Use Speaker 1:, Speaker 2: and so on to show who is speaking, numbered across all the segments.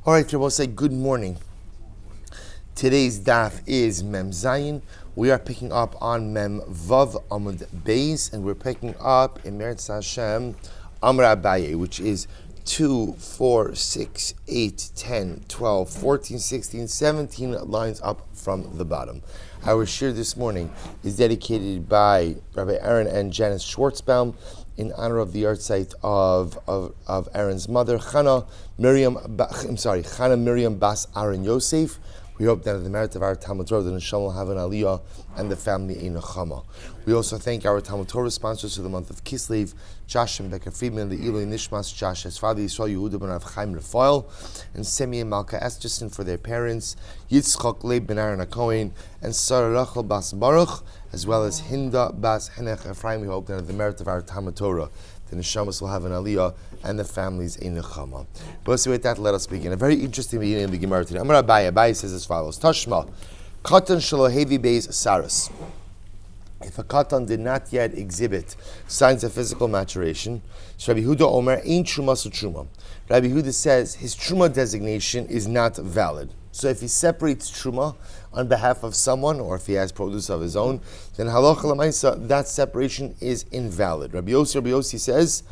Speaker 1: All right, we'll say good morning. Today's daf is Mem Zayin. We are picking up on Mem Vav Amud Beis, and we're picking up in Meretz Hashem Amar Abaye, which is 2, 4, 6, 8, 10, 12, 14, 16, 17 lines up from the bottom. Our shir this morning is dedicated by Rabbi Aaron and Janice Schwartzbaum in honor of the yahrzeit of Aaron's mother, Chana Miriam Bas Aaron Yosef. We hope that in the merit of our Talmud Torah, the Neshama will have an aliyah and the family a nechama. We also thank our Talmud Torah sponsors for the month of Kislev, Josh and Becca Friedman, the Eloi Nishmas, Josh, his father Yisrael Yehuda ben Rav Chaim Rafael, and Semi and Malka Esterson for their parents, Yitzchak Leib ben Aaron HaKohen, and Sarah Rachel Bas Baruch, as well as Hinda Bas Henech Ephraim. We hope that in the merit of our Talmud Torah, the Neshamas will have an aliyah and the families a nechama. But with that, let us begin. A very interesting beginning of the Gemara today. Amar Abaye says as follows: Tashma, Katan Shalohevi Beis Saras. If a katan did not yet exhibit signs of physical maturation, so Rabbi Huda Omer ain't truma so truma. Rabbi Huda says his truma designation is not valid. So if he separates truma on behalf of someone, or if he has produce of his own, then halacha l'maisa, that separation is invalid. Rabbi Yossi says,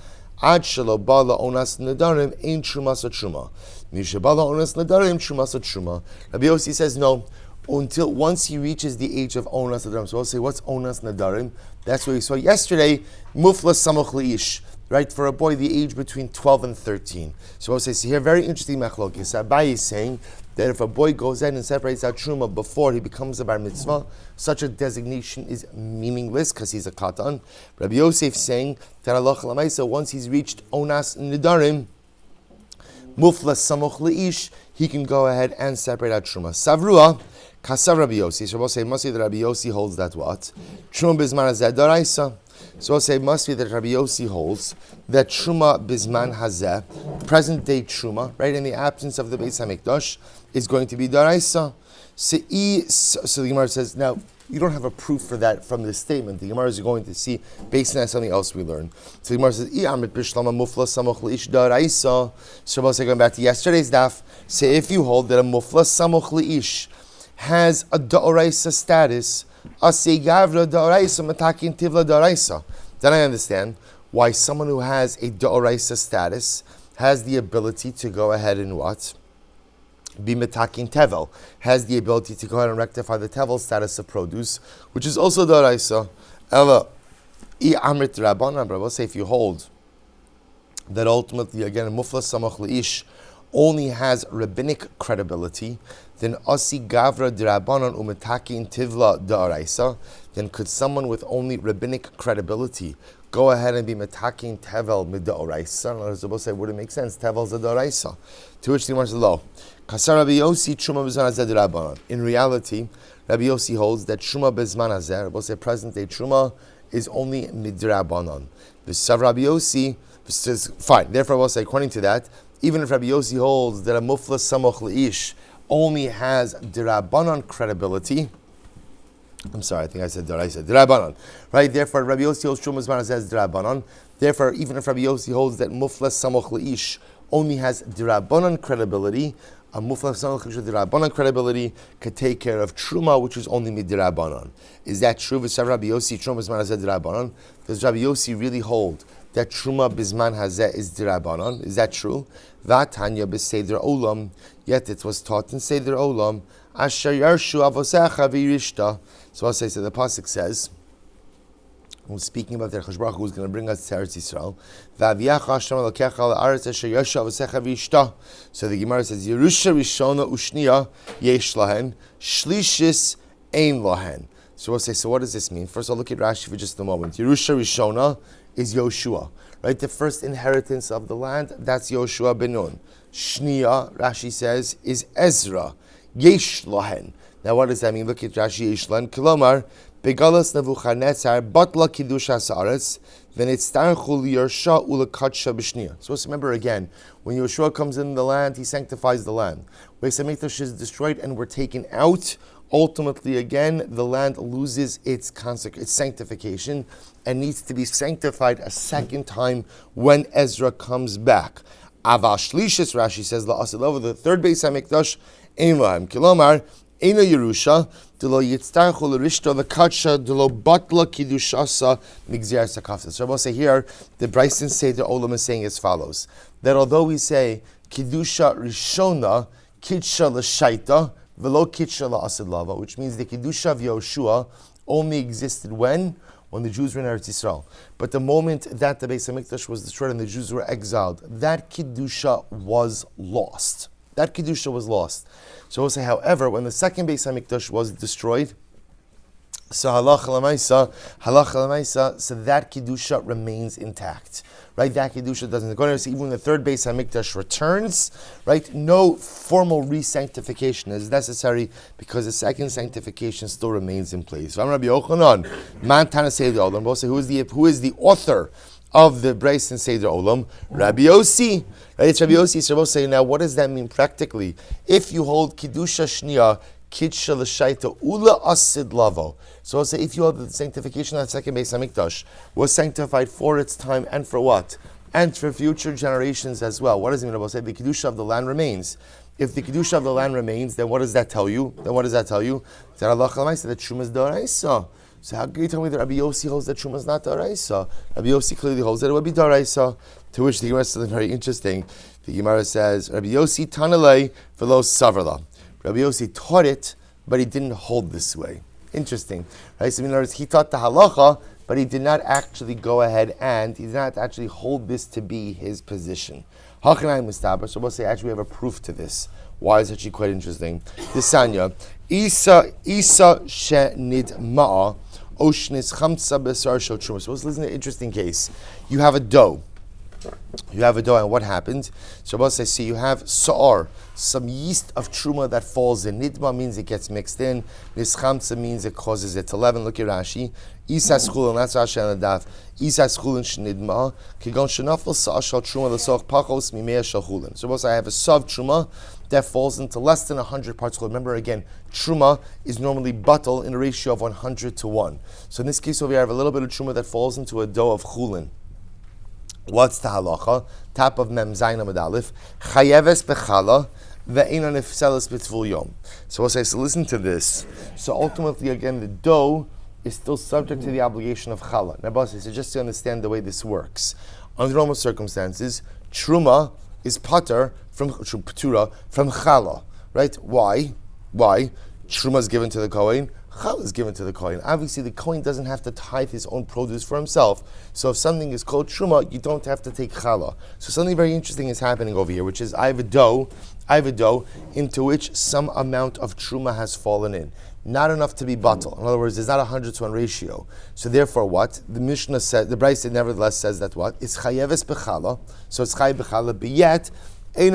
Speaker 1: Ad shelo bala onas nadarim ain't truma so truma. Mishabala onas nadarim truma so truma. Rabbi Yossi says no. Until once he reaches the age of onas nadarim. So we'll say, what's onas nadarim? That's what we saw yesterday. Mufla samoch leish. Right, for a boy, the age between 12 and 13. So we'll say, see here, very interesting machlokes. Abaye is saying that if a boy goes in and separates out truma before he becomes a bar mitzvah, such a designation is meaningless because he's a katan. Rabbi Yosef saying that halacha l'maisa, once he's reached onas nidarim, mufla samoch leish, he can go ahead and separate out truma. Savrua, kasav Rabbi Yossi. So we'll say, must be that Rabbi Yossi holds that what? Truma bizman hazeh daraisa. So I'll say it must be that Rabbi Yossi holds that Truma Bizman Hazeh, present day Truma, right, in the absence of the Beis HaMikdash, is going to be Daraisa. So the Gemara says, now, you don't have a proof for that from this statement. The Gemara is going to see, based on something else we learned. So the Gemara says, So I'll say, going back to yesterday's daf, say if you hold that a Mufla Samoch Leish has a Da'oraisa status, then I understand why someone who has a Da'oraisa status has the ability to go ahead and what? Be metakin tevel, has the ability to go ahead and rectify the tevel status of produce, which is also Da'oraisa. Ella, amrit rabbanan, but I will say if you hold that ultimately, again, mufla samach leish only has rabbinic credibility, then asi gavra d'Rabbanan umetakin tivla da'araisa, then could someone with only rabbinic credibility go ahead and be metakin tevel mid'araisa? In other words, we'll say, would it make sense? Tevel's a da'araisa. To which the Gemara says, lo. Kasar Rabbi Yossi truma bezman hazeh d'Rabbanan. In reality, Rabbi Yossi holds that truma bezman hazeh, we'll say present day truma, is only midrabanan. V'sav Rabbi Yossi says, fine. Therefore, we'll say, according to that, even if Rabbi Yossi holds that a mufla samoch leish only has d'Rabbanan credibility, I'm sorry, I think I said d'Rabbanan, right? Therefore, Rabbi Yossi holds truma zman says d'Rabbanan. Therefore, even if Rabbi Yossi holds that mufla samoch leish only has d'Rabbanan credibility, a mufla samoch leish with d'Rabbanan credibility could take care of truma, which is only midrabanan. Is that true? V'sav Rabbi Yossi truma zman says d'Rabbanan. Does Rabbi Yossi really hold that truma bizman hazeh is d'Rabbanan? Is that true? V'atanya b'seder olam. Yet it was taught in seder olam. Asher yarshu avosecha v'yirishta. So I'll say, so the pasuk says, when speaking about the Chashbarach who is going to bring us to Eretz Yisrael, v'aviach Hashem elokecha la'aretz asher yarshu avosecha v'yirishta. So the Gemara says, Yerusha rishona ushniya yesh lahen, shlishis ein lahen. So we'll say, so what does this mean? First, I'll look at Rashi for just a moment. Yerusha rishona is Yoshua, right? The first inheritance of the land, that's Yoshua ben Nun. Shniya, Rashi says, is Ezra. Yesh lahen. Now what does that mean? Look at Rashi, Yesh lahen. Kilomar, Begalas Nebuchadnezzar, Batla Kiddush HaSaretz, then it's Tarchul Yersha Ulakatsha B'Shniya. So let's remember again, when Yoshua comes in the land, he sanctifies the land. Beis HaMikdash is destroyed and we're taken out. Ultimately, again, the land loses its sanctification and needs to be sanctified a second time when Ezra comes back. Aval Shlishis, Rashi says, La'asid Lavo, the third Beis HaMikdash, Ein Lahem. Kilomar, Eino Yerusha, Delo Yitztarchu L'Rishto L'Katsha, Delo Batla Kiddushasa, Migzir Sakafta. So I will say here, the Bryson Seder Olam is saying as follows, that although we say, Kiddusha Rishona, Kidsha L'Shaita, Velo Kidsha La'asid Lavo, which means the Kiddusha of Yehoshua only existed when the Jews were in Eretz Yisrael. But the moment that the Beis HaMikdash was destroyed and the Jews were exiled, that Kiddusha was lost. That Kiddusha was lost. So we'll say, however, when the second Beis HaMikdash was destroyed, so halacha l'maisa, so that Kiddusha remains intact. Right? That Kiddusha doesn't go. So even when the third Beis HaMikdash returns, right, no formal re-sanctification is necessary because the second sanctification still remains in place. So I'm Rabbi Yochanan, man Tana Seder Olam. We'll say, who is the author of the Bryce and Seder Olam? Rabbi Yossi. Right? It's Rabbi Yossi. So we'll say, now what does that mean practically? If you hold Kiddusha Shniya, Kidsha L'Shaita Ula Asid Lavo. So I'll say, if you hold the sanctification of the second Beis HaMikdash was sanctified for its time and for what? And for future generations as well. What does it mean? I'll say the Kiddusha of the land remains. If the Kiddusha of the land remains, then what does that tell you? That Allah Chalamaysa, that Truma is D'Oraisa. So how can you tell me that Rabbi Yossi holds that Truma is not D'Oraisa? Rabbi Yossi clearly holds that it would be D'Oraisa. To which the Gemara says something very interesting. The Gemara says, Rabbi Yossi Tanalei Velo Savarla. Rabbi Yossi taught it, but he didn't hold this way. Interesting. Right? So in other words, he taught the halacha, but he did not actually go ahead and he did not actually hold this to be his position. Hachanai Mustaber. So we'll say actually we have a proof to this. Why is actually quite interesting? This Sanya, Isa Shenid Ma'a Oshnis Chamsa Besar Shel Truma. So let's listen to an interesting case. You have a dough. And what happens? Shabbos says, see, you have sa'ar, some yeast of truma that falls in. Nidma means it gets mixed in. Nischamtza means it causes it to leaven. Look at Rashi. Isas chulin, that's Rashi on the daf. Isas chulin shnidma, kigon shenafel sa'ar shal truma l'soch pachos mimea shal chulin. Shabbos, I have a sav truma that falls into less than 100 parts. Remember again, truma is normally batal in a ratio of 100 to 1. So in this case over here, I have a little bit of truma that falls into a dough of chulin. What's the halacha? Top of Mem Zayin Amud Aleph. Chayeves bechala ve'eina nefseles b'tvul yom. So we'll say, so listen to this. So ultimately, again, the dough is still subject to the obligation of chala. Now, boss, so just to understand the way this works, under normal circumstances, truma is pater from chala, right? Why? Truma is given to the kohen. Chala is given to the kohen. Obviously, the kohen doesn't have to tithe his own produce for himself. So if something is called truma, you don't have to take chala. So something very interesting is happening over here, which is I have a dough into which some amount of truma has fallen in. Not enough to be batal. In other words, there's not 100 to 1 ratio. So therefore what? The Mishnah said, the Brisa nevertheless says that what? It's chayeves bechala. So it's chayev bechala, but yet, if a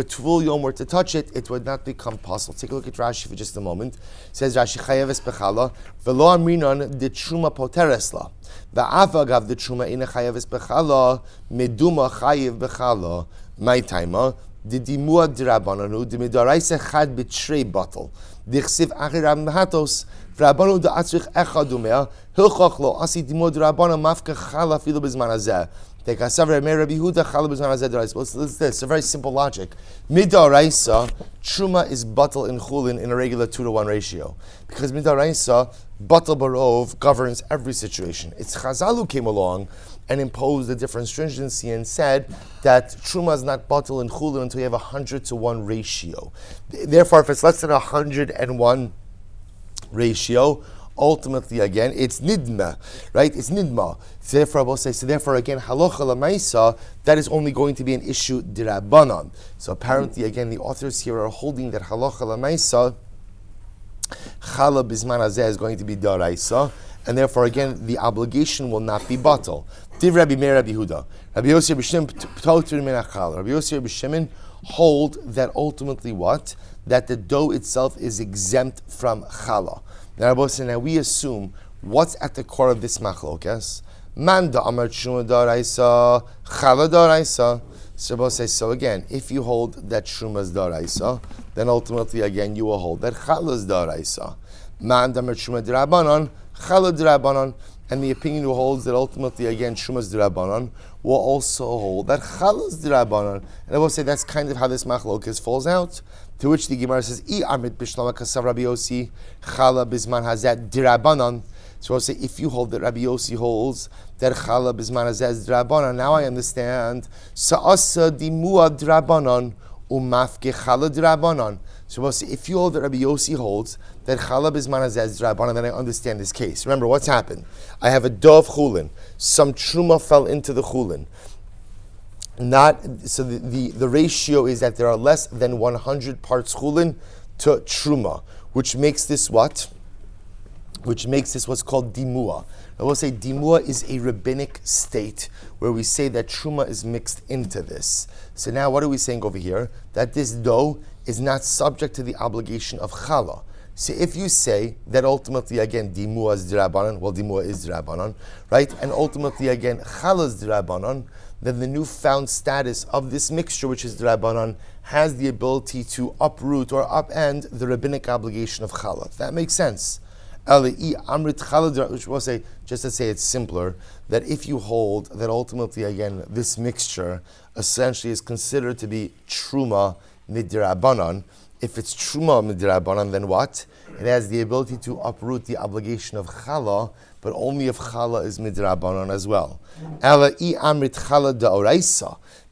Speaker 1: tvul yom were to touch it, it would not become possible. Take a look at Rashi for just a moment. It says Rashi chayeves bechala velo amrinon de truma poteresla va'avagav de truma ina chayeves bechala meduma chayev bechala my taima de dimua drabananu de midaraisa chad betrei batal dichsiv achiram mahatos vrabanu de atzrich echadumea hilchach lo asi dimua drabana mafka chala filu bezman hazeh. What's this? It's a very simple logic. Midaraisa, truma is batal in chulin in a regular 2-to-1 ratio. Because midaraisa, batal barov governs every situation. It's Chazal who came along and imposed a different stringency and said that truma is not batal in chulin until you have a 100-to-1 ratio. Therefore, if it's less than 101 ratio, ultimately, again, it's nidma, right? It's nidma. Therefore, I will say, so therefore, again, halacha l'maisa, that is only going to be an issue d'Rabbanan. So apparently, again, the authors here are holding that halacha l'maisa, chala bisman hazeh is going to be d'oraisa, and therefore, again, the obligation will not be batal. Div Rabbi Meir Rabbi Yehuda, Rabbi Yossi Rabbi Shimon p'totir min hachala. Rabbi Yossi Rabbi Shimon hold that ultimately what? That the dough itself is exempt from chala. Now we assume what's at the core of this machlokas. Man da amar truma daraisa, chala daraisa. So again, if you hold that truma is daraisa, then ultimately again you will hold that chala is daraisa. Man da amar truma derabanan, chala derabanan. And the opinion who holds that ultimately again truma is derabanan will also hold that challah is d'Rabbanan. And I will say that's kind of how this machlokes falls out. To which the Gemara says, I amit bishlama kasav Rabbi Yossi challah bisman hazeh d'Rabbanan. So I'll say, if you hold that Rabbi Yossi holds that challah bisman hazeh is d'Rabbanan, now I understand. Sa'asa dimua d'Rabbanan umafke challah d'Rabbanan. So we'll say, if you hold that Rabbi Yossi holds that challah bisman hazeh is d'Rabbanan, then I understand this case. Remember, what's happened? I have a dove chulin. Some truma fell into the chulin. So the ratio is that there are less than 100 parts chulin to truma, which makes this what? Which makes this what's called dimua. I will say dimua is a rabbinic state where we say that truma is mixed into this. So now what are we saying over here? That this dough is not subject to the obligation of challah. So if you say that ultimately again dimua is d'Rabbanan, well dimua is d'Rabbanan, right? And ultimately again challah is d'Rabbanan, then the newfound status of this mixture, which is d'Rabbanan, has the ability to uproot or upend the rabbinic obligation of challah. That makes sense. Which will say, just to say it's simpler, that if you hold that ultimately again this mixture essentially is considered to be truma midrabanan. If it's truma midrabanan, then what? It has the ability to uproot the obligation of challah, but only if challah is midrabanan as well.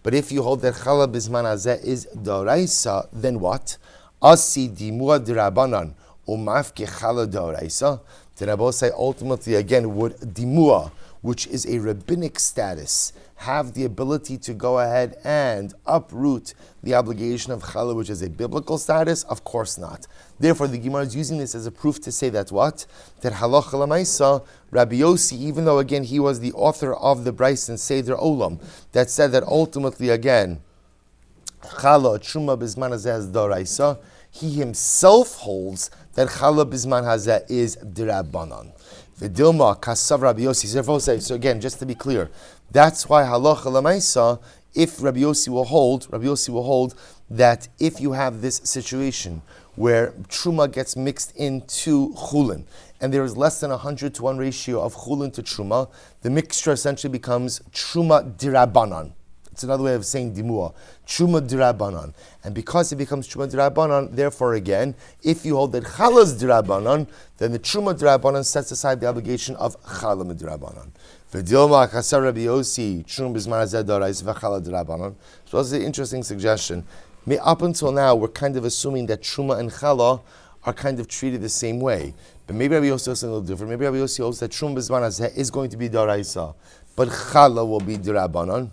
Speaker 1: But if you hold that challah bisman hazeh is d'oraisa, then what? Asi dimua d'Rabbanan umafke challah d'oraisa. Then I will say ultimately again would dimua, which is a rabbinic status, have the ability to go ahead and uproot the obligation of challah, which is a biblical status? Of course not. Therefore, the Gemara is using this as a proof to say that what? That halacha l'maisa, Rabbi Yossi, even though again he was the author of the Bryce and Seder Olam, that said that ultimately again, challah truma bisman hazeh d'oraisa, he himself holds that challah bisman hazeh is d'Rabbanan. V'dilma kasav Rabbi Yossi. So again, just to be clear, that's why halacha l'maisa, if Rabbi Yossi will hold that if you have this situation where truma gets mixed into chulin, and there is less than 100 to 1 ratio of chulin to truma, the mixture essentially becomes truma d'Rabbanan. It's another way of saying dimua, truma d'Rabbanan. And because it becomes truma d'Rabbanan, therefore again, if you hold that challah is d'Rabbanan, then the truma d'Rabbanan sets aside the obligation of challah d'Rabbanan. V'dilma kasar Rabbi Yossi, truma bisman hazeh d'oraisa v'challah d'Rabbanan. So that's an interesting suggestion. Up until now, we're kind of assuming that truma and challah are kind of treated the same way. But maybe Rabbi Yossi holds a little different. Maybe Rabbi Yossi holds that truma bisman hazeh is going to be d'oraisa, but challah will be d'Rabbanan.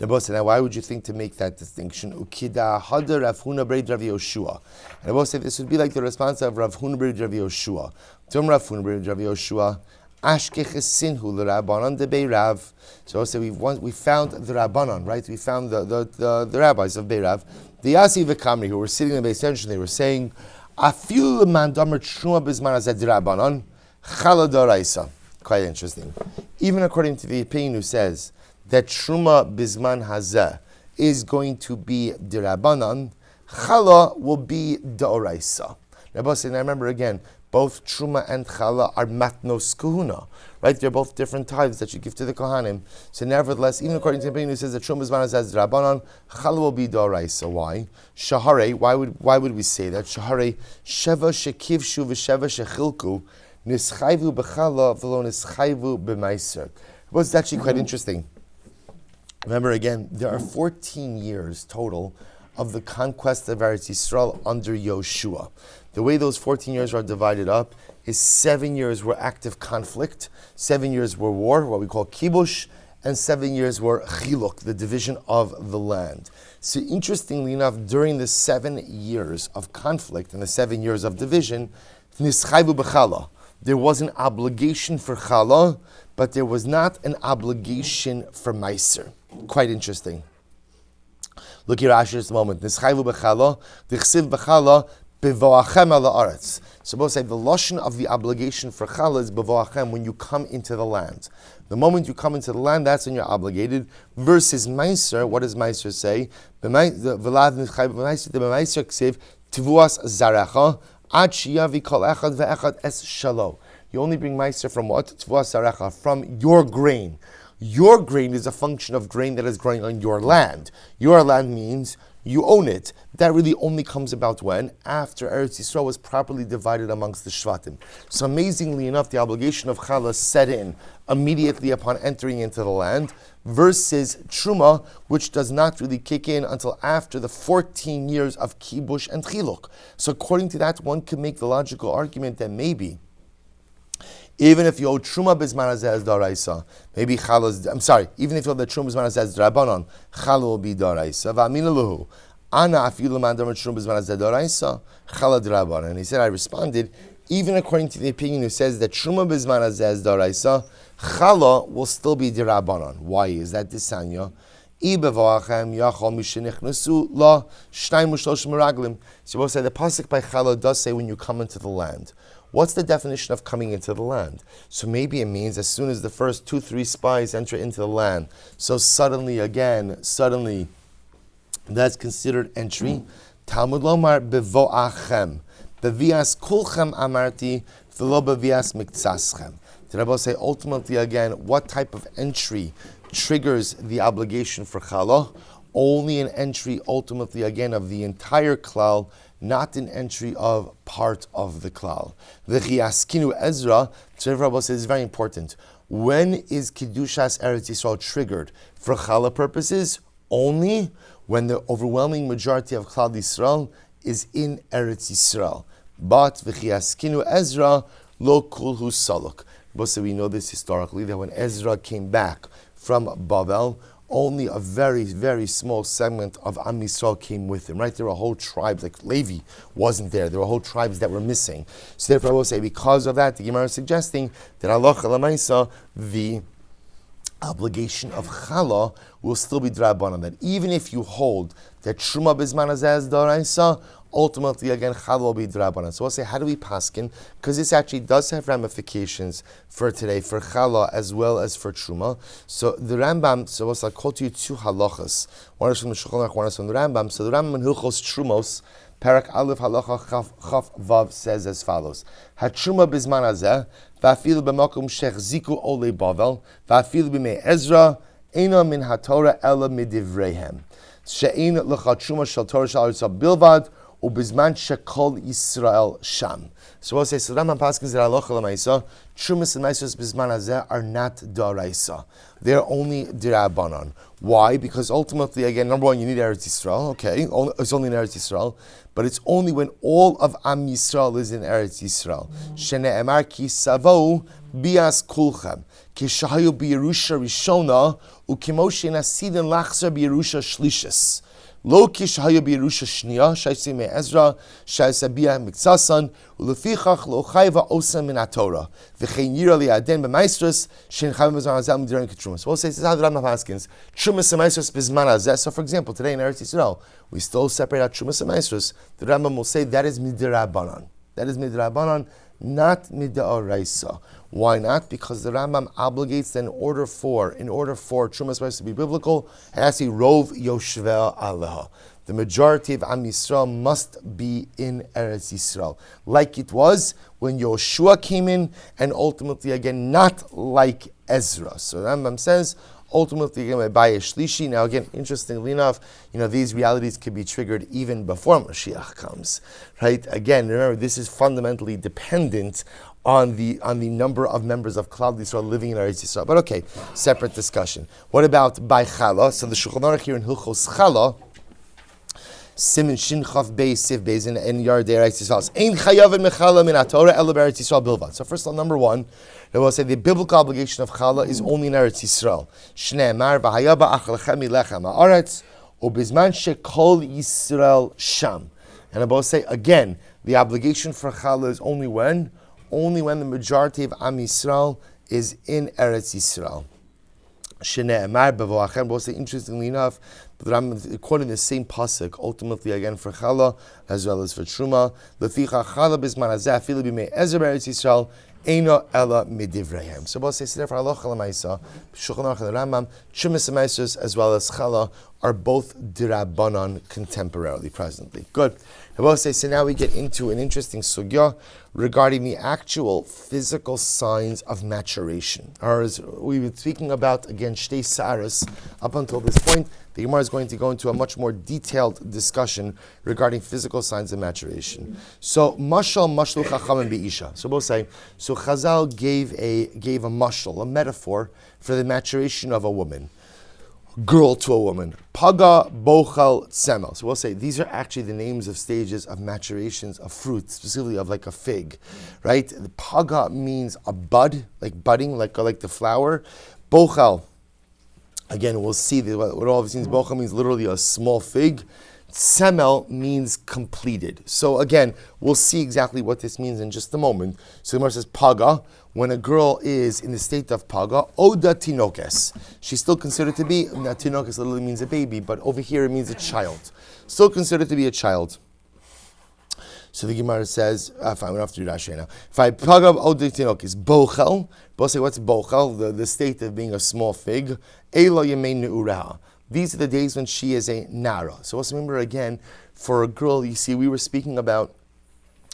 Speaker 1: Now, why would you think to make that distinction? Ukida hadar Rav Huna b'reid Rav Yoshua. And I will say this would be like the response of Rav Huna b'reid Rav Yoshua. Tom Rav Huna b'reid Rav Yoshua, Ashke chesinhu l'Rabbanan de Rav. So I will say we found the Rabbanan, right? We found the rabbis of Beirav, the Yasi v'Kamri, who were sitting in the base tension. They were saying, Afil man damer truma bisman hazeh d'Rabbanan, challah d'oraisa. Quite interesting. Even according to the opinion who says that truma bisman hazeh is going to be d'Rabbanan, challah will be d'oraisa. Rabbi said, I remember again, both truma and challah are matnos kahuna, right? They're both different tithes that you give to the kohanim. So nevertheless, even according to the opinion who says that truma bisman hazeh is d'Rabbanan, challah will be d'oraisa. Why? Shahare, why would we say that? Shahare, sheva shekivshu v'sheva shechilku, nischayvu b'challah v'lo nischayvu b'maiser. Well, it's actually quite interesting. Remember again, there are 14 years total of the conquest of Eretz Yisrael under Yoshua. The way those 14 years are divided up is 7 years were active conflict, 7 years were war, what we call kibush, and 7 years were chiluk, the division of the land. So interestingly enough, during the 7 years of conflict and the 7 years of division, nischayvu b'challah, there was an obligation for challah, but there was not an obligation for meiser. Quite interesting. Look here, Rashi, just a moment. Nischayvu b'challah, dichsiv b'challah, bevoachem ala aretz. So both say the lashon of the obligation for challah is bevoachem, when you come into the land. The moment you come into the land, that's when you're obligated. Versus meiser, what does meiser say? V'lad nischayvu b'meiser, the meiser ksiv tivuas zarecha ad shiyavi kol echad ve'echad es shalo. You only bring meiser from what? Tivuas zarecha, from your grain. Your grain is a function of grain that is growing on your land. Your land means you own it. That really only comes about when? After Eretz Yisrael was properly divided amongst the Shvatim. So amazingly enough, the obligation of Chala set in immediately upon entering into the land, versus Truma, which does not really kick in until after the 14 years of Kibush and Chiluk. So according to that, one can make the logical argument that maybe even if you owe Truma Bizman Hazeh as Daraisa, maybe Chala's, even if you owe the Truma Bizman Hazeh as Drabanon, Chala will be Daraisa. V'amina luhu, Ana afilu man damar Truma Bizman Hazeh Daraisa, Chala Drabanon. And he said, I responded, even according to the opinion who says that Truma Bizman Hazeh as Daraisa, Chala will still be Drabanon. Why is that Disanya? So we'll say the pasuk by Chala does say when you come into the land. What's the definition of coming into the land? So maybe it means as soon as the first 2-3 spies enter into the land. So suddenly, that's considered entry. Talmud Lomar bevo'achem. Bevias kulchem amarti, v'lo bevias miktaschem. The Rebbe say ultimately again, what type of entry triggers the obligation for Chala? Only an entry ultimately again of the entire klal, not an entry of part of the klal. The Chiyaskinu Ezra, Rebbe says, is very important. When is Kedushas Eretz Yisrael triggered? For Chala purposes, only when the overwhelming majority of Klal Yisrael is in Eretz Yisrael. But V'chiyaskinu Ezra lo kulhu saluk. So we know this historically, that when Ezra came back from Bavel, only a very, very small segment of Am Yisrael came with him, right? There were whole tribes, like Levi wasn't there. There were whole tribes that were missing. So therefore I will say, because of that, the Gemara is suggesting that Allah Lamaisa, the obligation of Chala will still be Drabanan. That even if you hold that Truma Bizman Hazeh Daraisa, ultimately again Chala will be Drabanan. So we'll say, how do we paskin? Because this actually does have ramifications for today, for Chala as well as for Truma. So the Rambam, so I'll quote to you 2 halachas. One is from the Shulchan Aruch, one is from the Rambam. So the Rambam in Hilchos Trumos, Parak Aleph Halacha Chaf Vav says as follows: Hatruma Bizman Hazeh va'afilu b'makom shechziku olei Bavel va'afilu b'mei Ezra eina min haTorah ela midivreihem she'ein lecha truma shel Torah shel Aretz bilvad ubizman shekol Yisrael sham. So we'll say, so Rambam Paskins that halacha l'maisa, Trumas and Maisos Bizman Hazeh are not daraisa. They're only dirabanan. Why? Because ultimately, again, number one, you need Eretz Yisrael. Okay, it's only in Eretz Yisrael, but it's only when all of Am Yisrael is in Eretz Yisrael. Shene'emar ki savo bias kulchem ki shahayu b'Yerusha Rishona ukimoshe nasidin lachzer b'Yerusha Shlishis. Lo kishahayu b'Yerusha Shniya shaisi me Ezra shaisabiyah miksasan ulefichach lo chayva osam min haTorah v'chein yira li'aden b'maestros shein chayva b'zman hazeh m'dirin k'trumas. So we'll say, this is how the Rambam Paskins, Trumas and Maestros b'zman hazeh. So for example, today in Eretz Yisrael, we still separate out Trumas and Maestros. The Rambam will say that is midirabanan. That is midirabanan, not mid'oraisa. Why not? Because the Rambam obligates that in order for Trumas Maestros to be biblical, it has to be Rov Yoshveh Aleha. The majority of Am Yisrael must be in Eretz Yisrael, like it was when Yoshua came in, and ultimately again not like Ezra. So the Rambam says, ultimately again by a shlishi. Now again, interestingly enough, these realities can be triggered even before Mashiach comes, right? Again, remember, this is fundamentally dependent on the number of members of Klal Yisrael living in Eretz Yisrael. But okay, separate discussion. What about by Chala? So the Shulchan Aruch here in Hilchos Chala, Simin Shin Chaf Beis Siv Beis in Yardei Eretz Yisrael. Ein chayavin mechala min haTorah ela b'Eretz Yisrael bilvad. So first of all, number one, I will say the biblical obligation of Chala is only in Eretz Yisrael. Shneimar v'hayaba achlechem milechem haaretz ubizman shekol Yisrael sham. And I will say again, the obligation for Chala is only when the majority of Am Yisrael is in Eretz Yisrael. Shneimar b'voachem. We'll say, interestingly enough, but I'm quoting the same pasuk ultimately again for Chala as well as for Truma. Leficha Chala bizman hazeh afilu b'mei Ezra b'Eretz Yisrael eino ela midivreihem. So we'll say, therefore halacha l'maisa, Shulchan Aruch and the Rambam, Trumas and Maestros as well as Chala are both Dirabanan contemporarily, presently. Good. I will say, so now we get into an interesting sugya regarding the actual physical signs of maturation. Or as we've been speaking about, again, Shtei Saras, up until this point, the Gemara is going to go into a much more detailed discussion regarding physical signs of maturation. So, mashal mashlu chachamim be'isha. So we'll say, so Chazal gave a mashal, a metaphor for the maturation of a woman. Girl to a woman. Paga, bochal, tsemel. So we'll say these are actually the names of stages of maturations of fruit, specifically of like a fig, right? The paga means a bud, like budding, like the flower. Bochal, again, we'll see what all of these means. Bochal means literally a small fig. Tsemel means completed. So again, we'll see exactly what this means in just a moment. So the Gemara says paga, when a girl is in the state of paga, oda tinokes. She's still considered to be, tinokes literally means a baby, but over here it means a child. Still considered to be a child. So the Gemara says, fine, we don't have to do Rashi now. If I paga oda tinokes, bochel, we'll say what's bochel? The state of being a small fig. Elo yemein ne'uraha. These are the days when she is a nara. So also remember again, for a girl, you see, we were speaking about,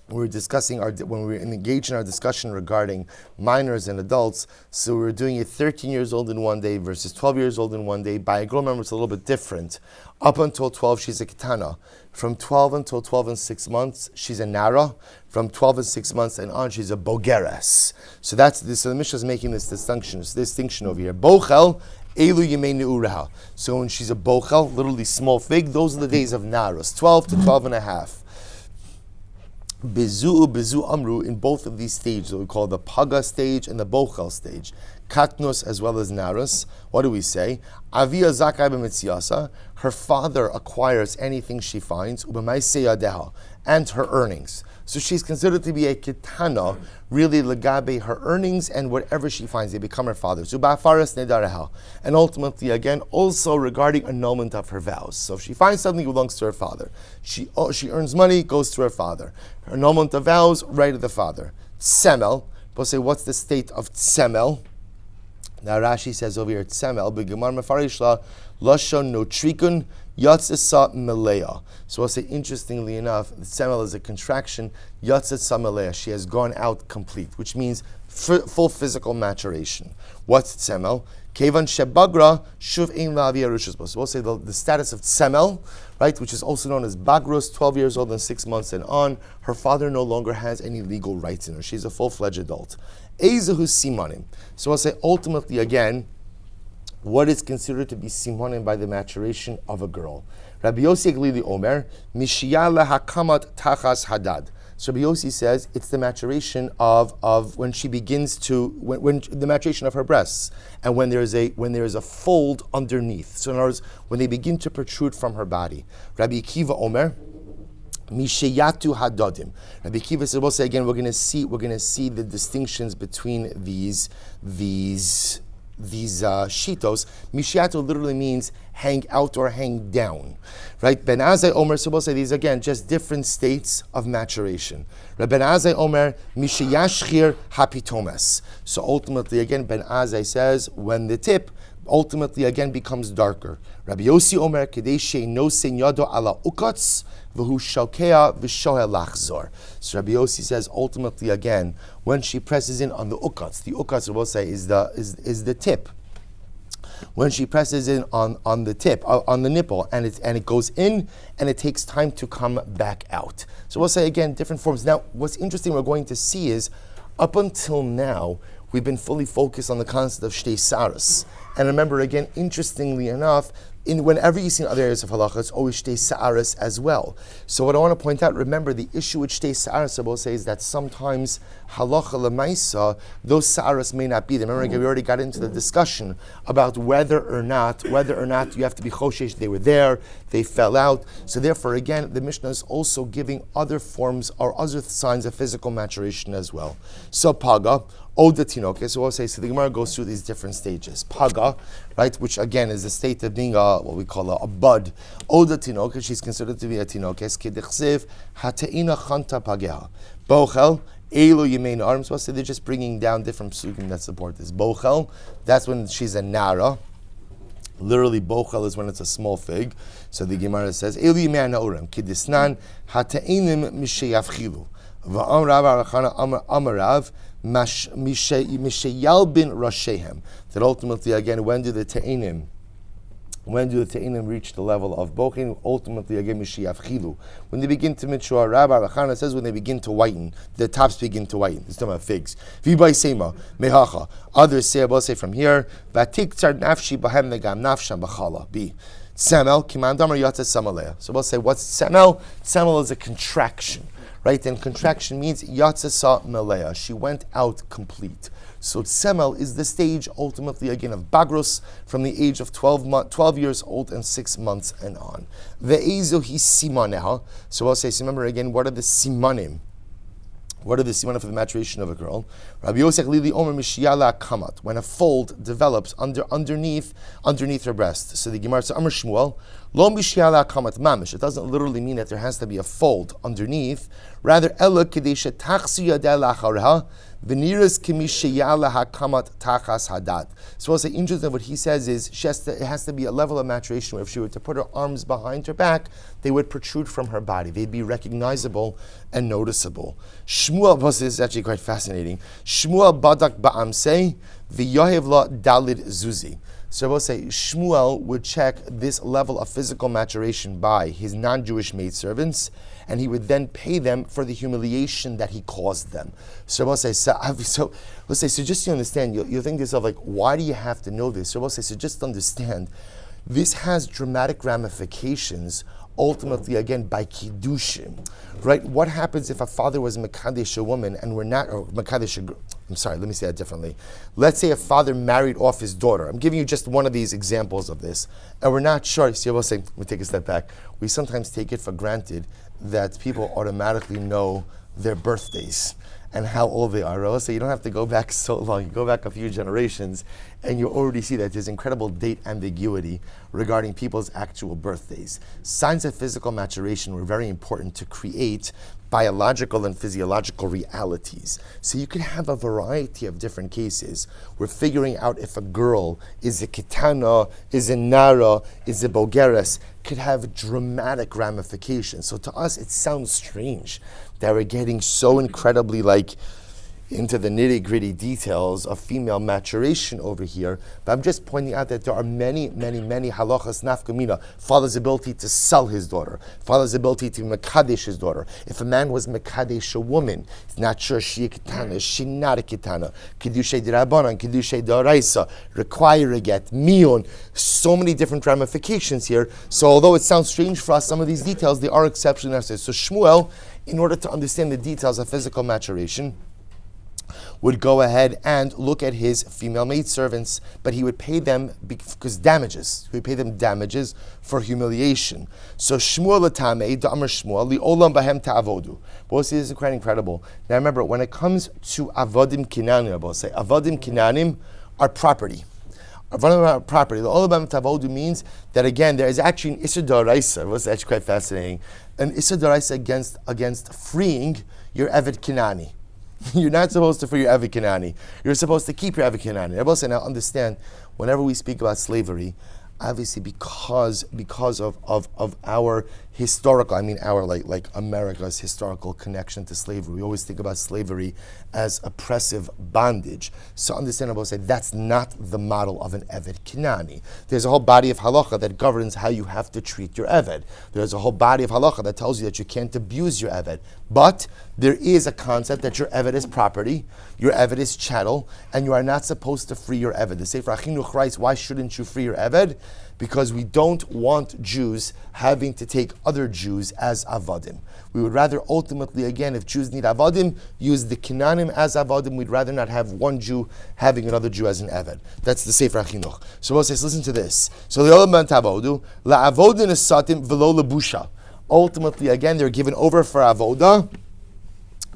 Speaker 1: we were discussing when we were engaged in our discussion regarding minors and adults. So we were doing it 13 years old in one day versus 12 years old in one day. By a girl, remember, it's a little bit different. Up until 12, she's a ketana. From 12 until 12 and 6 months, she's a nara. From 12 and 6 months and on, she's a bogeres. So that's this. So the Mishnah is making this distinction over here. Bochel. Elu Yemei Ne'uraha. So when she's a bochel, literally small fig, those are the days of naras, 12 to 12 and a half. Bizu amru, in both of these stages, what we call the paga stage and the bochel stage. Katnos as well as naras. What do we say? Avia zakai b'metziasa, her father acquires anything she finds, ub'maisei yadeha, and her earnings. So she's considered to be a ketana, really legabe, her earnings and whatever she finds, they become her father's. Ubafaras nedareha. And ultimately, again, also regarding annulment of her vows. So if she finds something, it belongs to her father. She earns money, goes to her father. Her annulment of vows, right to the father. Tsemel, we'll say, what's the state of tsemel? Now Rashi says over here, tsemel, b'gemar mefarishla, lashon no trikun, yatzisa melea. So I'll say, interestingly enough, tsemel is a contraction, yatzisa melea. She has gone out complete, which means full physical maturation. What's tsemel? Kevan shebagra shuv ein lavi arushas. So we'll say the status of tsemel, right, which is also known as bagrus, 12 years old and 6 months and on. Her father no longer has any legal rights in her. She's a full-fledged adult. Ezehu simanim. So I'll say, ultimately, again, what is considered to be simonim by the maturation of a girl. Rabbi Yossi Glili Omer, Mishiyah hakamat tachas hadad. So Rabbi Yossi says it's the maturation of when she begins to, when the maturation of her breasts, and when there is a fold underneath. So in other words, when they begin to protrude from her body. Rabbi Kiva Omer, Mishayatu hadadim. Rabbi Kiva says, we'll say again, we're going to see the distinctions between these shitos. Mishiyatu literally means hang out or hang down, right? Ben Azai Omer, so we'll say these again, just different states of maturation. Ben Azai Omer, Mishiyashchir hapitomes. So ultimately, again, Ben Azai says when the tip ultimately again becomes darker. Rabbi Yossi Omer, Kedei no senyado ala ukatz v'hu shalkea v'shohel lachzor. So Rabbi Yossi says ultimately again when she presses in on the ukatz we'll say is the tip. When she presses in on the tip, on the nipple, and it goes in, and it takes time to come back out. So we'll say again different forms. Now, what's interesting we're going to see is up until now we've been fully focused on the concept of shtei saras. And remember, again, interestingly enough, whenever you see in other areas of halacha, it's always shtei sa'aras as well. So what I want to point out, remember, the issue with shtei sa'aras, I will say, is that sometimes halacha lemaisa, those sa'aras may not be there. Remember, we already got into the discussion about whether or not you have to be choshesh, they were there, they fell out. So therefore, again, the Mishnah is also giving other forms or other signs of physical maturation as well. So paga, Oda tinoke, so we'll say, so the Gemara goes through these different stages. Paga, right, which again is the state of being what we call a bud. Oda tinoke, she's considered to be a tinoke. Skidichsev, hateina chanta pageha. Bochel, elu yemein arms. So they're just bringing down different psukim that support this. Bochel, that's when she's a nara. Literally, bochel is when it's a small fig. So the Gemara says, Eli me'an ha'urim, kidisnan hata'enim misheyavchilu. Va'am Rav Arachana Amarav misheyal bin rashehem. That ultimately, again, when do the ta'enim reach the level of bochin? Ultimately, again, misheyavchilu. When they begin to mature, Rav Arachana says when they begin to whiten, the tops begin to whiten. It's talking about figs. V'bay sema mehacha. Others say, I'll say from here, Vatik tzar nafshi bahem negam nafsham b'chala. B. Semel kimandamar yatsa samalea. So we'll say, what's semel? Semel is a contraction, right? And contraction means yatsa sa malea. She went out complete. So semel is the stage, ultimately, again, of bagrus from the age of 12 years old and 6 months and on. Ve'ezo hi simaneha. So we'll say, so remember again, what are the simanim? What are the simanim for the maturation of a girl? Rabbi Yosef Lili Omer Mishiyala Kamat, when a fold develops underneath her breast. So the Gemara says, Amar Shmuel, Lo Mishiyala Kamat Mamish. It doesn't literally mean that there has to be a fold underneath. Rather, Ela Kedesha Tachsu Yadeh Lachareha, V'niras Kimishiyala HaKamat Tachas Hadad. So what's interesting, what he says is, it has to be a level of maturation where if she were to put her arms behind her back, they would protrude from her body. They'd be recognizable and noticeable. Shmuel, this is actually quite fascinating. Shmuel badak ba'amsei v'yohev la dalid zuzi. So we'll say Shmuel would check this level of physical maturation by his non-Jewish maidservants, and he would then pay them for the humiliation that he caused them. So we'll say, so just to understand, you'll think to yourself, like, why do you have to know this? So we'll say, so just understand, this has dramatic ramifications, ultimately, again, by kiddushin, right? What happens if a father was mekadesh a woman and we're not, or mekadesh a girl? I'm sorry, let me say that differently. Let's say a father married off his daughter. I'm giving you just one of these examples of this, and we're not sure. See, I will say, let me take a step back. We sometimes take it for granted that people automatically know their birthdays and how old they are. So you don't have to go back so long. You go back a few generations and you already see that there's incredible date ambiguity regarding people's actual birthdays. Signs of physical maturation were very important to create biological and physiological realities. So you could have a variety of different cases. We're figuring out if a girl is a kitana, is a nara, is a bogeres, could have dramatic ramifications. So to us, it sounds strange that we're getting so incredibly into the nitty-gritty details of female maturation over here, but I'm just pointing out that there are many halachas nafkamina. Father's ability to sell his daughter, father's ability to mekadesh his daughter. If a man was mekadesh a woman, he's not sure she a kitana, is she not a kitana, kiddushay d'rabanan, kiddushay d'oraisa, require a get, mion, so many different ramifications here. So although it sounds strange for us, some of these details, they are exceptionally necessary. So Shmuel, in order to understand the details of physical maturation, would go ahead and look at his female maidservants, but he would pay them because damages. He would pay them damages for humiliation. So Shmuel Latame, Da'amar Shmuel, Li Olam Bahem Ta'avodu. We'll see, this is quite incredible. Now remember, when it comes to Avodim Kinanim, I will say, Avodim Kinanim are property. Property. The Olam Bahem Ta'avodu means that, again, there is actually an Issa D'Oraisa. It was actually quite fascinating. An Issa D'Oraisa against freeing your Eved Kinani. You're not supposed to free your Eved Kinani. You're supposed to keep your Eved Kinani. I will say, now understand, whenever we speak about slavery, obviously because of our historical, our like America's historical connection to slavery, we always think about slavery as oppressive bondage. So understandable, say that's not the model of an Eved Kinani. There's a whole body of halacha that governs how you have to treat your Eved. There's a whole body of halacha that tells you that you can't abuse your Eved. But there is a concept that your Eved is property, your Eved is chattel, and you are not supposed to free your Eved. The Sefer HaChinuch writes, why shouldn't you free your Eved? Because we don't want Jews having to take other Jews as avadim. We would rather ultimately, again, if Jews need avadim, use the Kinanim as avadim. We'd rather not have one Jew having another Jew as an Eved. That's the Sefer HaChinuch. So Moses says, listen to this. So the Olam Ben Tavodu, la'avodin esatim v'lo lebusha. Ultimately, again, they're given over for avodah,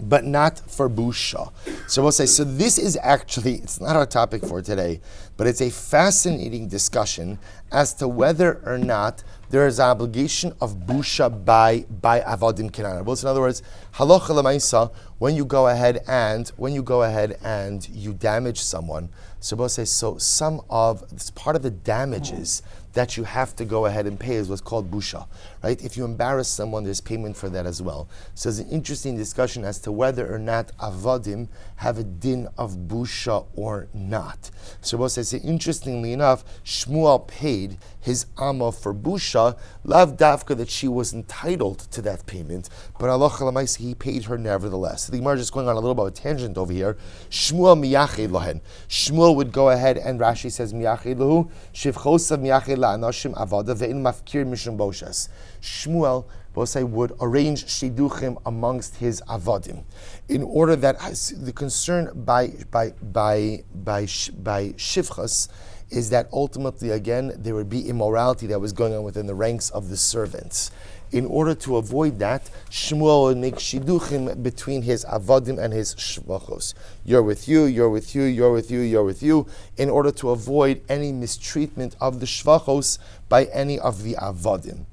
Speaker 1: but not for busha. So we'll say, so this is actually, it's not our topic for today, but it's a fascinating discussion as to whether or not there is an obligation of busha by avodim kenan. Well, in other words, halacha l'maisa, when you go ahead and you damage someone, so we'll say, so it's part of the damages that you have to go ahead and pay is what's called busha, right? If you embarrass someone, there's payment for that as well. So there's an interesting discussion as to whether or not avodim have a din of busha or not. So we'll say, interestingly enough, Shmuel paid his amma for busha, lav davka that she was entitled to that payment, but halacha l'maisa he paid her nevertheless. So the Gemara is just going on a little bit of a tangent over here. Shmuel miyached lohen. Shmuel would go ahead and Rashi says miyached lahu shivchosav miyached la'anashim avada ve'in mafkir mishum boshes. Shmuel would arrange shiduchim amongst his avadim, in order that the concern by shivchas is that ultimately again there would be immorality that was going on within the ranks of the servants. In order to avoid that, Shmuel would make shiduchim between his avadim and his shvachos. You're with you, you're with you, you're with you, you're with you, in order to avoid any mistreatment of the shvachos by any of the avadim.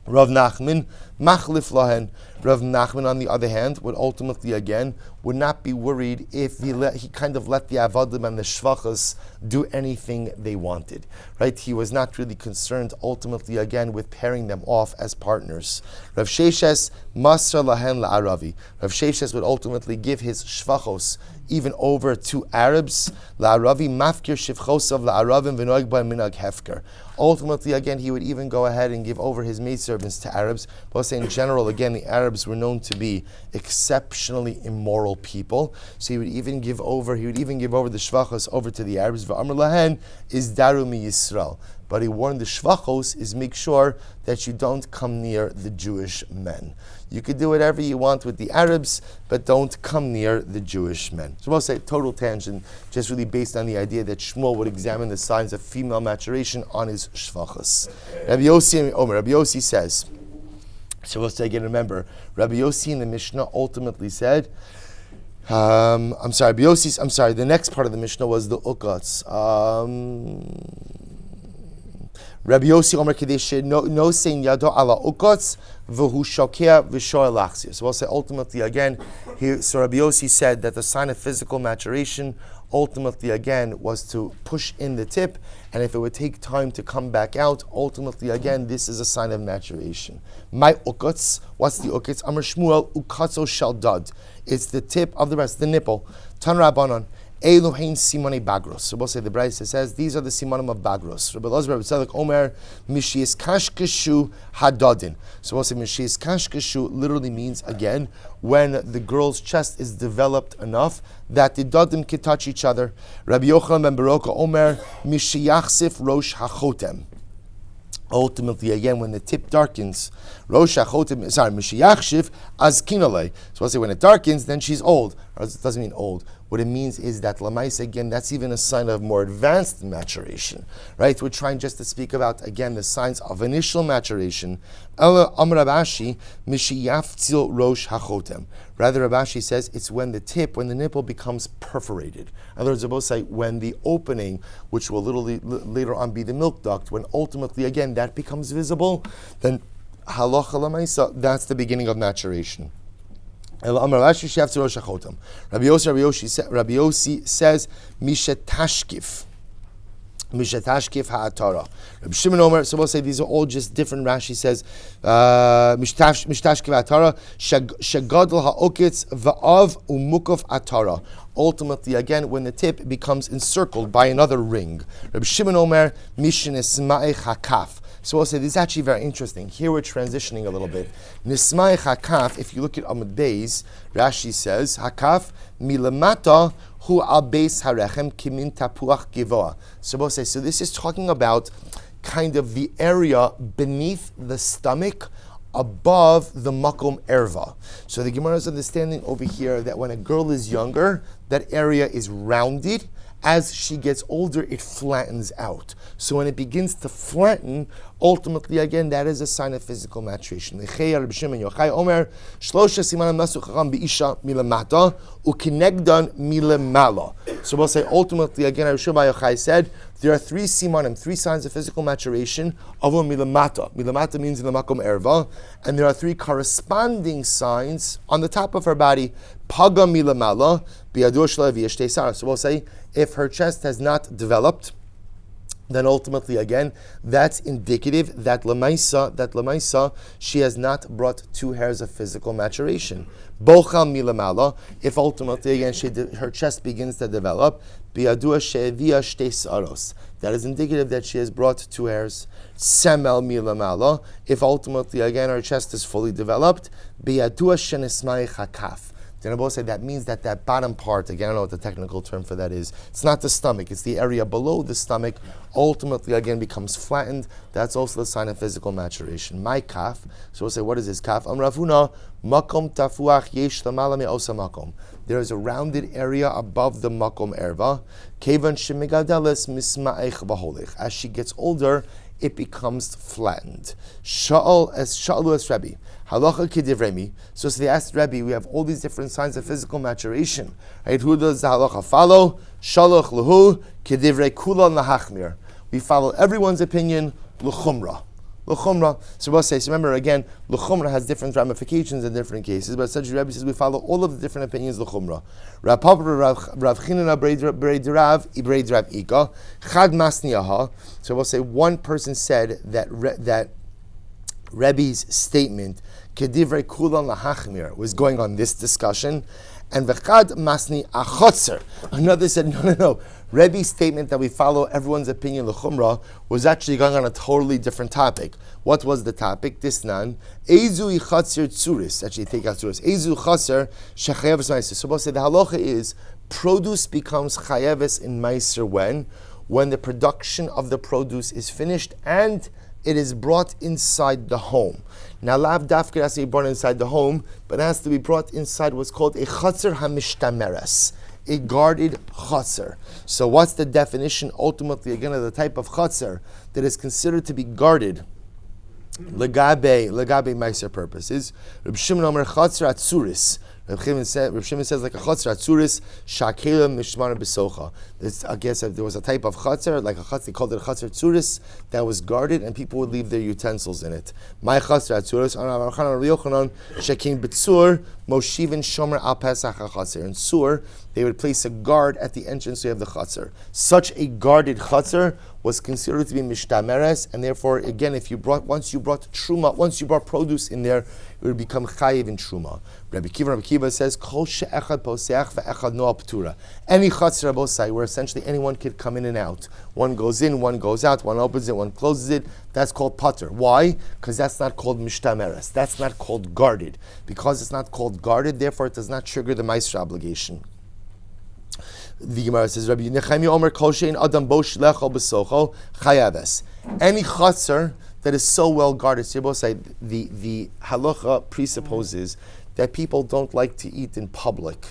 Speaker 1: Rav Nachman, machlif lahen. Rav Nachman, on the other hand, would ultimately again would not be worried if he kind of let the avadim and the shvachas do anything they wanted. Right? He was not really concerned ultimately again with pairing them off as partners. Rav Sheshes masra lahen la'aravi. Rav Sheshes would ultimately give his shvachos even over to Arabs. La'aravi mafkir shivchosav la'aravim v'noig ba minag hefker. Ultimately, again, he would even go ahead and give over his maidservants to Arabs. But I'll say in general, again, the Arabs were known to be exceptionally immoral people. So he would even give over the shvachos over to the Arabs. V'amr lahen is daru mi Yisrael. But he warned the shvachos is make sure that you don't come near the Jewish men. You could do whatever you want with the Arabs, but don't come near the Jewish men. So we'll say total tangent, just really based on the idea that Shmuel would examine the signs of female maturation on his shvachos. Rabbi Yossi says, so we'll say again, remember, Rabbi Yossi in the Mishnah ultimately said, the next part of the Mishnah was the ukats. Rabbi Yossi Omer Kadesh no saying yado ala ukotz v'hu shokea v'shoel lachzir. So we'll say ultimately again, so Rabbi Yossi said that the sign of physical maturation ultimately again was to push in the tip, and if it would take time to come back out, ultimately again this is a sign of maturation. My ukotz, what's the ukotz? Amar Shmuel ukatzo shaldad. It's the tip of the breast, the nipple. Tan Rabbanon. Elohein simone bagros. So we'll say the Brisa says these are the simonim of bagros. Rabbi Elazar, Rabbi Tzadok Omer mishias kashkashu hadadin. So we'll say mishias kashkashu literally means again when the girl's chest is developed enough that the dadim can touch each other. Rabbi Yochanan ben Baroka Omer mishiyachsif rosh hachotem. Ultimately, again, when the tip darkens, Rosh HaChotem, Mishiyachshiv Azkinale. So I'll say when it darkens, then she's old. Or it doesn't mean old. What it means is that Lamais, again, that's even a sign of more advanced maturation. Right? We're trying just to speak about, again, the signs of initial maturation. Ela Amar Rabashi, Mishiyaftzil Rosh HaChotem. Rather, Rabashi says it's when the nipple becomes perforated. In other words, they both say when the opening, which will literally later on be the milk duct, when ultimately, again, that becomes visible, then halacha l'maisa, that's the beginning of maturation. Rabbi Yossi says, Mishetashkif. Mishetashkif ha'atara. Rabbi Shimon Omer, so we'll say these are all just different. Rashi says, Mishtashkif ha'atara, Shagadol ha'okitz va'av umukov atara. Ultimately, again, when the tip becomes encircled by another ring. Rabbi Shimon Omer, Mishin esma'ech hakaf. So we'll say this is actually very interesting. Here we're transitioning a little bit. Nisma'ech hakaf, if you look at Amud Beis, Rashi says, hakaf milamata hu al beis harechem kimin tapuach givoa. So we'll say, so this is talking about kind of the area beneath the stomach above the makom erva. So the Gemara is understanding over here that when a girl is younger, that area is rounded, as she gets older, it flattens out. So when it begins to flatten, ultimately, again, that is a sign of physical maturation. So we'll say, ultimately, again, Rabbi Shmuel Yochai said, there are three simanim, three signs of physical maturation. Avon milamata. Milamata means in the makom erva. And there are three corresponding signs on the top of her body. Paga milamala, biyadur shla v'yeshtei sara. So we'll say, if her chest has not developed, then ultimately, again, that's indicative that lemaisa, she has not brought 2 hairs of physical maturation. Bochal milamala, if ultimately, again, her chest begins to develop, biadua she'evia shtei saros. That is indicative that she has brought 2 hairs. Semel milamala, if ultimately, again, her chest is fully developed, biadua shenismai hakaf. Then I will say that means that bottom part, again, I don't know what the technical term for that is. It's not the stomach, it's the area below the stomach, ultimately, again, becomes flattened. That's also a sign of physical maturation. My kaf, so we'll say, what is this kaf? Ravuna, makom tafuach yesh lamala me'osa makom. There is a rounded area above the makom erva. Kevan shemigadeles misma'ech baholich. As she gets older, it becomes flattened. Sha'al es Rabbi. Halacha kidivremi. So they asked Rabbi, we have all these different signs of physical maturation. Right? Who does the halacha follow? Shalach lehu kidivrei kula lahachmir. We follow everyone's opinion, l'chumra. L'chumra. So we'll say, so remember again, l'chumra has different ramifications in different cases, but essentially Rabbi says we follow all of the different opinions, l'chumra. Rav Papa, Rav Chinana, Breid Rav Ika, Chad Masniyaha. So we'll say one person said that Rebbe's statement, Kedivrei Kulan Lahachmir, was going on this discussion, and V'chad Masni Achotzer. Another said, no. Rebbe's statement that we follow everyone's opinion, l'chumra, was actually going on a totally different topic. What was the topic? This nan. Eizu Chatzir Tzuris. Actually, take out Tzuris. Eizu Chatzir Shechayeves Meiser. So we'll say the halacha is produce becomes chayeves in Meiser when the production of the produce is finished and it is brought inside the home. Now, lav dafka has to be brought inside the home, but it has to be brought inside what's called a chatzir hamishtameres, a guarded chatzir. So what's the definition, ultimately, again, of the type of chatzir that is considered to be guarded legabe meiser purposes? Rabbi Shimon Omer chatzir atzuris. Rabbi Shimon says like a chatzir atzuris shakela mishmar besocha. I guess there was a type of chatzir, like a chatzir, they called it a chatzir atzuris, that was guarded, and people would leave their utensils in it. My chatzir atzuris, shekin betzur moshivin shomer al pesach chatzir. In sur, they would place a guard at the entrance of the chatzir. Such a guarded chatzir was considered to be mishtameres, and therefore, again, once you brought produce in there, it would become chayiv in truma. Rabbi Kiva says, Kol she'echad poseach ve'echad noa p'tura. Any chatzir abosai, where essentially anyone could come in and out. One goes in, one goes out, one opens it, one closes it. That's called pater. Why? Because that's not called mishtameres. That's not called guarded. Because it's not called guarded, therefore it does not trigger the meiser obligation. The Gemara says, Rabbi Nechemia Omer Kol she'ein adam bo shlecho b'socho chayaves. Any chatzir that is so well guarded, so the halacha presupposes that people don't like to eat in public,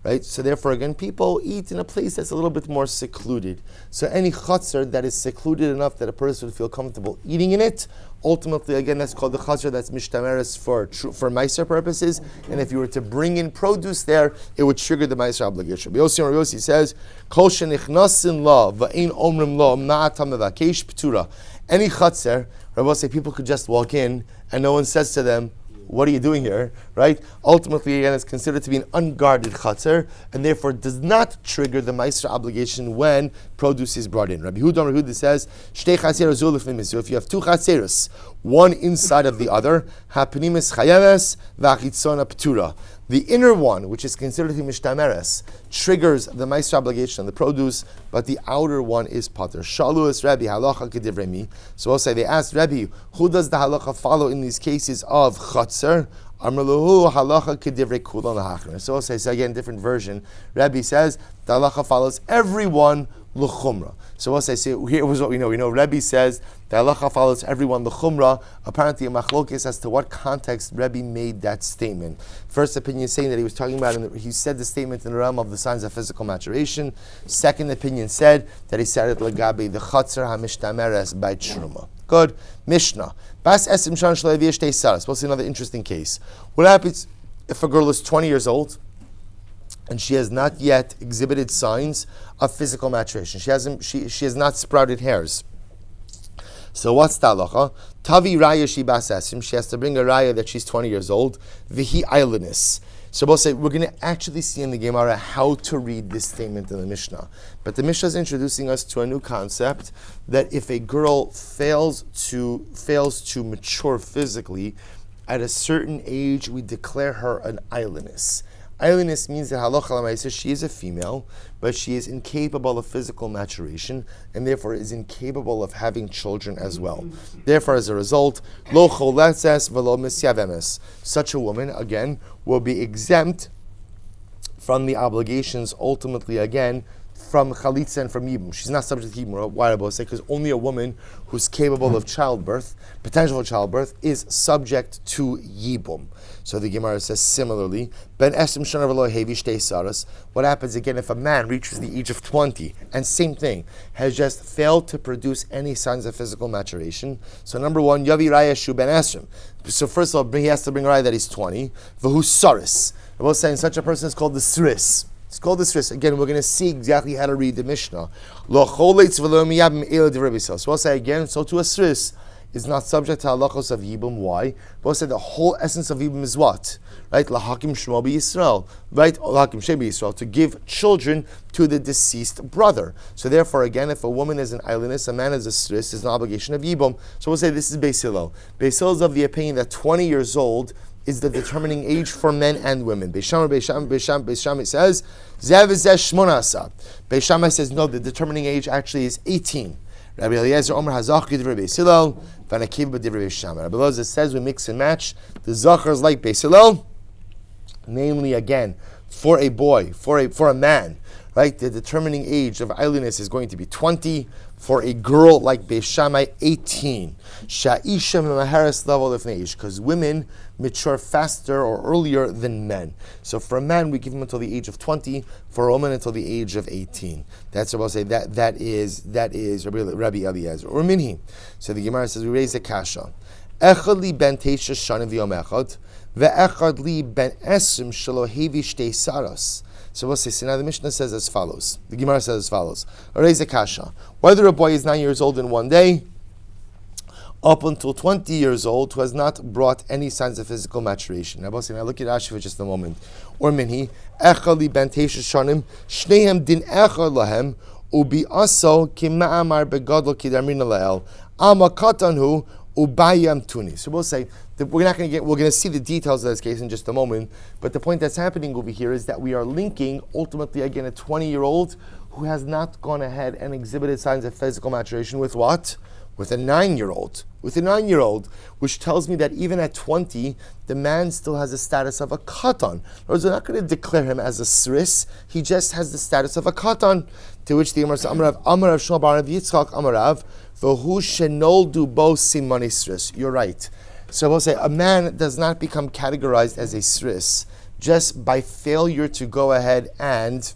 Speaker 1: right? So therefore, again, people eat in a place that's a little bit more secluded. So any chatzar that is secluded enough that a person would feel comfortable eating in it, ultimately, again, that's called the chatzar that's mishtameres for meiser purposes. And if you were to bring in produce there, it would trigger the meiser obligation. Yossi says, Kol shenichnasin la va'ein omrim la ma'atam mevakesh p'tura. Any chatzar, Rabbi say people could just walk in and no one says to them, what are you doing here, right? Ultimately, again, it's considered to be an unguarded chatzar, and therefore does not trigger the meiser obligation when produce is brought in. Rabbi Huda says, Shtei chatzerot zu lefnim mizu. If you have 2 chatzerot, one inside of the other, hapenimis chayeves v'achitzona p'tura. The inner one, which is considered to be mishtameres, triggers the meiser obligation on the produce, but the outer one is pater. Shalu es Rabbi halacha kedivremi. So we'll say they asked Rabbi, who does the halacha follow in these cases of chatzar? Amrluhu halacha kedivrei kulan lahachmer. So we'll say, so again, different version. Rabbi says the halacha follows everyone l'chumra. So we'll say, here was what we know. We know Rebbe says the halacha follows everyone l'chumra. Apparently a machlokes as to what context Rebbe made that statement. First opinion saying that he was talking about, he said the statement in the realm of the signs of physical maturation. Second opinion said that he said it l'gabi the chatzar hamishtameres by truma. Good. Mishnah. Bas esim shan shlevi shtei saras. We'll see another interesting case. What happens if a girl is 20 years old and she has not yet exhibited signs of physical maturation? She has not sprouted hairs. So what's the halacha? Tavi raya she bas esim. She has to bring a raya that she's 20 years old. Vihi ailinus. So we'll say we're going to actually see in the Gemara how to read this statement in the Mishnah. But the Mishnah is introducing us to a new concept that if a girl fails to mature physically, at a certain age we declare her an ailinus. Ailinus means that halacha l'maaseh she is a female, but she is incapable of physical maturation and therefore is incapable of having children as well. Therefore, as a result, lo choletzes v'lo misyavemes. Such a woman, again, will be exempt from the obligations, ultimately, again, from chalitza and from yibum. She's not subject to yibum. Why do I say? Because only a woman who's capable of childbirth, potential childbirth, is subject to yibum. So the Gemara says similarly, Ben Esem Shana V'lo Hevi Shtei Saras. What happens again if a man reaches the age of 20 and same thing, has just failed to produce any signs of physical maturation? So number one, Yavi Raya Shu Ben Esem. So first of all, he has to bring a raya that he's 20. V'hu Saris. I will say such a person is called the Sris. It's called the Sris. Again, we're going to see exactly how to read the Mishnah. So we'll say again, so to a Sris is not subject to halachos of Yibum. Why? We'll say the whole essence of Yibum is what? Right? Lahakim Shmo Yisrael. Right? Lahakim Shemo Yisrael. To give children to the deceased brother. So therefore, again, if a woman is an ailinus, a man is a Sris, is an obligation of Yibum. So we'll say this is Beis Hillel. Beis Hillel is of the opinion that 20 years old is the determining age for men and women. Beis Shammai says, Zev Zesh Shmonasa. Beis Shammai says, no, the determining age actually is 18. Rabbi Eliezer Omer Hazach Yidvrei Beis Hillel, Vanakiv B'Divrei Beis Shammai. Rabbi Eliezer says we mix and match the zachars like Beis Hillel, namely again, for a boy, for a man, right? The determining age of ailinus is going to be 20. For a girl like Beis Shammai, 18. Sha'isha memaharis level of age, because women mature faster or earlier than men. So for a man, we give him until the age of 20. For a woman, until the age of 18. That's what I'll say. That is Rabbi Eliezer or Minhi. So the Gemara says we raise a kasha. Echad li ben teisha shanim v'yom echad, ve'echad li ben esrim shelo hevi shtei saras. So we'll say, so now the Mishnah says as follows. The Gemara says as follows. Raise a kasha. Whether a boy is 9 years old in one day, up until 20 years old, who has not brought any signs of physical maturation. Now, now look at Rashi for just a moment. Or minhi, echali ben teisha shanim, shnehem din echad lahem, ubi aso ki ma'amar begadol kidarmin lael, ama katanhu, ubayam tuni. So we'll say, we're going to see the details of this case in just a moment, but the point that's happening over here is that we are linking, ultimately again, a 20-year-old who has not gone ahead and exhibited signs of physical maturation with what? With a 9-year-old. With a 9-year-old, which tells me that even at 20, the man still has the status of a katan. In other words, we're not going to declare him as a sris, he just has the status of a katan. To which the Gemara says, Amarav Shmuel bar Rav Yitzchak Amarav, v'hu shenoldu bo simani sris. You're right. So we'll say a man does not become categorized as a sris just by failure to go ahead and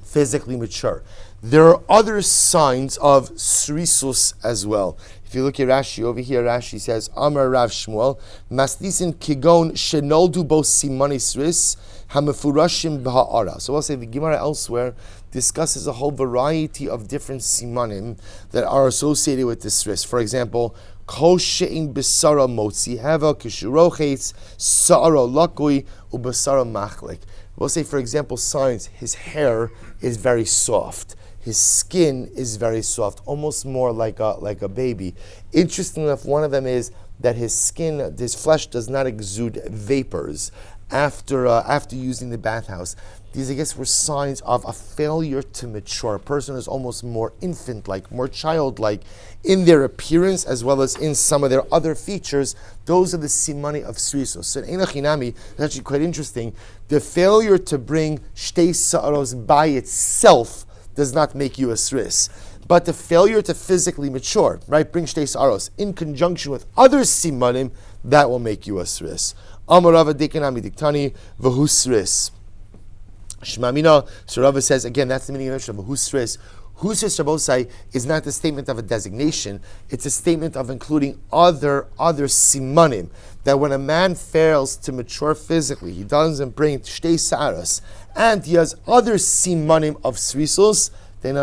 Speaker 1: physically mature. There are other signs of srisus as well. If you look at Rashi over here, Rashi says, Amar Rav Shmuel, Maslisin kigon shenoldu bo simani sris hamefurashim b'ha'ara. So we'll say the Gemara elsewhere discusses a whole variety of different simanim that are associated with this sris. For example, Kol she'in b'sara motzi heva kishuroches sa'ara lakui u'b'sara machlik. We'll say, for example, signs, his hair is very soft. His skin is very soft, almost more like a baby. Interesting enough, one of them is that his skin, his flesh does not exude vapors after using the bathhouse. These, I guess, were signs of a failure to mature. A person is almost more infant-like, more childlike in their appearance as well as in some of their other features. Those are the simani of srisos. So in Einachinami, it's actually quite interesting. The failure to bring shtei sa'aros by itself does not make you a sris. But the failure to physically mature, right, bring shtei saros, in conjunction with other simanim, that will make you a sris. Amar Rava Dekanami Diktani, v'hu sris. Shmamina, so Rava says, again, that's the meaning of v'hu sris. Husris Rabosai is not a statement of a designation, it's a statement of including other simanim. That when a man fails to mature physically, he doesn't bring shtei saros, and he has other simanim of srisos, then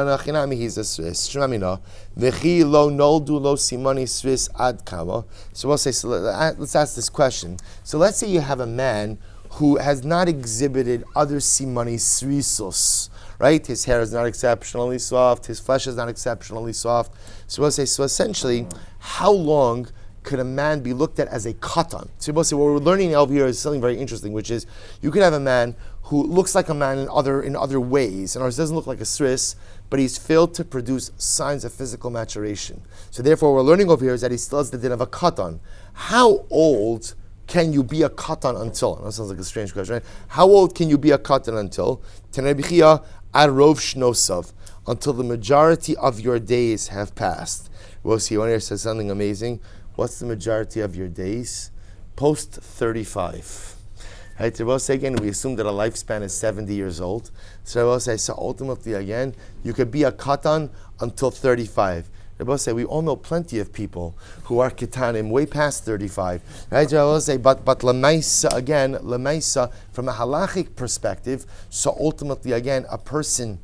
Speaker 1: he's a sris. Shemamina, v'chi lo noldu lo simani sris ad kama. So we'll say, so let's ask this question. So let's say you have a man who has not exhibited other simani srisos. Right? His hair is not exceptionally soft. His flesh is not exceptionally soft. So we'll say, so essentially, how long could a man be looked at as a katan? So we'll say, what we're learning over here is something very interesting, which is you could have a man who looks like a man in other ways, and ours doesn't look like a sris, but he's failed to produce signs of physical maturation. So therefore, what we're learning over here is that he still has the din of a katan. How old can you be a katan until? That sounds like a strange question, right? How old can you be a katan until? Arov shnosav, until the majority of your days have passed. We'll see. One here says something amazing. What's the majority of your days? Post 35. Right? So we'll say again, we assume that a lifespan is 70 years old. So we'll say, so ultimately again, you could be a katan until 35. Rabbi say we all know plenty of people who are ketanim way past 35. Right? Rabbi say, but lemaisa again, lemaisa from a halachic perspective. So ultimately, again, a person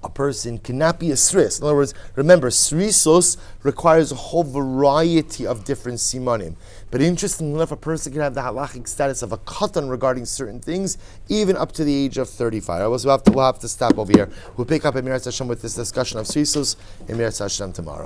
Speaker 1: cannot be a sris. In other words, remember, srisos requires a whole variety of different simanim. But interestingly enough, a person can have the halachic status of a katan regarding certain things, even up to the age of 35. We'll have to stop over here. We'll pick up in Meretz Hashem with this discussion of srisos in Meretz Hashem tomorrow.